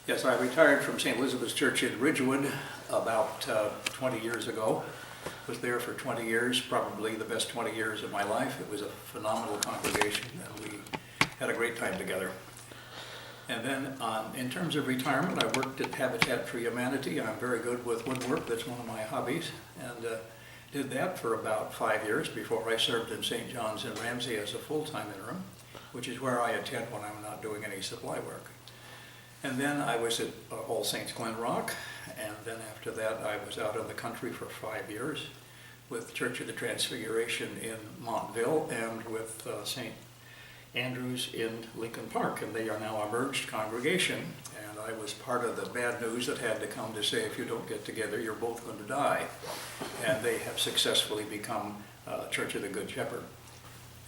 Yes, I retired from St. Elizabeth's Church in Ridgewood about 20 years ago. Was there for 20 years, probably the best 20 years of my life. It was a phenomenal congregation and we had a great time together. And then in terms of retirement, I worked at Habitat for Humanity. I'm very good with woodwork, that's one of my hobbies. And did that for about 5 years before I served in St. John's in Ramsey as a full-time interim, which is where I attend when I'm not doing any supply work. And then I was at All Saints Glen Rock, and then after that I was out in the country for 5 years with Church of the Transfiguration in Montville and with St. Andrews in Lincoln Park, and they are now a merged congregation. And I was part of the bad news that had to come to say, if you don't get together, you're both going to die. And they have successfully become Church of the Good Shepherd.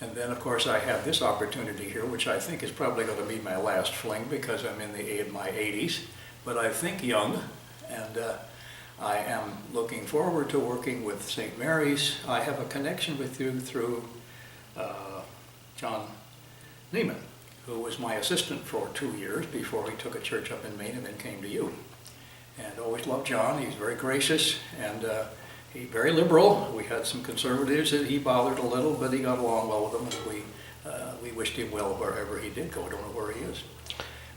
And then, of course, I have this opportunity here, which I think is probably going to be my last fling because I'm in my 80s, but I think young, and I am looking forward to working with St. Mary's. I have a connection with you through John Neiman, who was my assistant for 2 years before he took a church up in Maine and then came to you. And always loved John. He's very gracious and he's very liberal. We had some conservatives that he bothered a little, but he got along well with them, and we wished him well wherever he did go. I don't know where he is.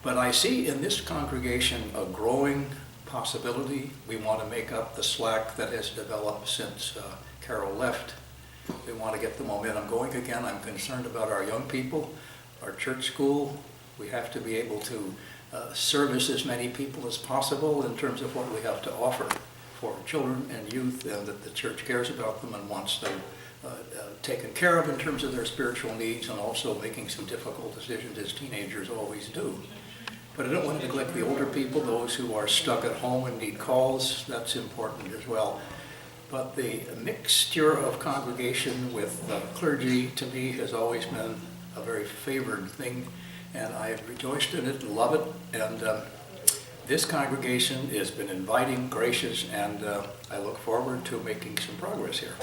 But I see in this congregation a growing possibility. We want to make up the slack that has developed since Carol left. We want to get the momentum going again. I'm concerned about our young people, our church school. We have to be able to service as many people as possible in terms of what we have to offer for children and youth, and that the church cares about them and wants them taken care of in terms of their spiritual needs, and also making some difficult decisions as teenagers always do. But I don't want to neglect the older people, those who are stuck at home and need calls. That's important as well. But the mixture of congregation with clergy, to me, has always been a very favored thing, and I have rejoiced in it, love it, and this congregation has been inviting, gracious, and I look forward to making some progress here.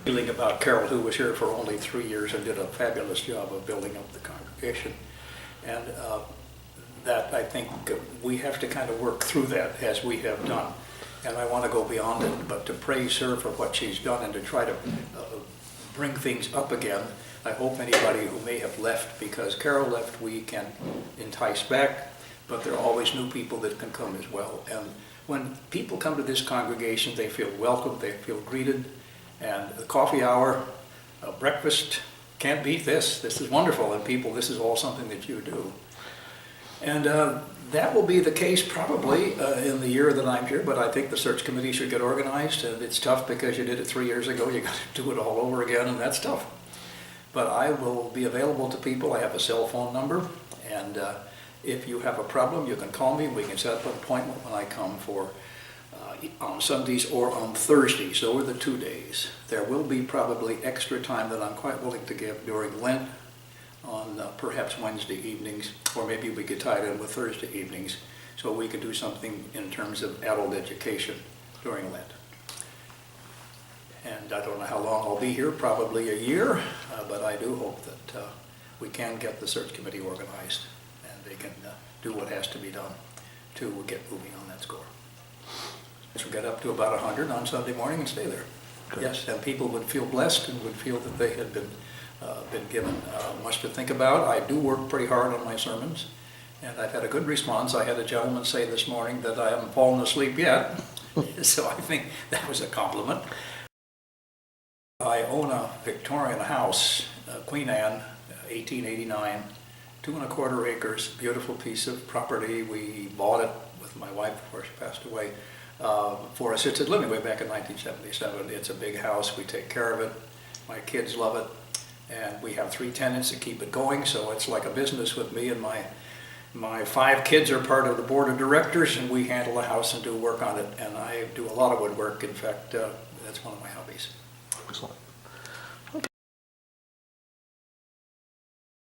Feeling about Carol, who was here for only 3 years and did a fabulous job of building up the congregation, and that I think we have to kind of work through that as we have done. And I want to go beyond it, but to praise her for what she's done and to try to bring things up again. I hope anybody who may have left because Carol left, we can entice back, but there are always new people that can come as well. And when people come to this congregation, they feel welcome, they feel greeted, and the coffee hour, breakfast, can't beat this. This is wonderful, and people, this is all something that you do. And that will be the case probably in the year that I'm here, but I think the search committee should get organized, and it's tough because you did it 3 years ago, you got to do it all over again, and that's tough. But I will be available to people. I have a cell phone number, and if you have a problem, you can call me. We can set up an appointment when I come for on Sundays or on Thursdays. Those are the 2 days. There will be probably extra time that I'm quite willing to give during Lent on perhaps Wednesday evenings, or maybe we could tie it in with Thursday evenings, so we could do something in terms of adult education during Lent. And I don't know how long I'll be here, probably a year, but I do hope that we can get the search committee organized and they can do what has to be done to get moving on that score. So we get up to about 100 on Sunday morning and stay there. Good. Yes, and people would feel blessed and would feel that they had been given much to think about. I do work pretty hard on my sermons, and I've had a good response. I had a gentleman say this morning that I haven't fallen asleep yet, so I think that was a compliment. I own a Victorian house, Queen Anne, 1889, 2¼ acres, beautiful piece of property. We bought it with my wife before she passed away for assisted living way back in 1977. It's a big house. We take care of it. My kids love it. And we have 3 tenants that keep it going, so it's like a business with me, and my 5 kids are part of the board of directors, and we handle the house and do work on it. And I do a lot of woodwork. In fact, that's one of my hobbies. Excellent.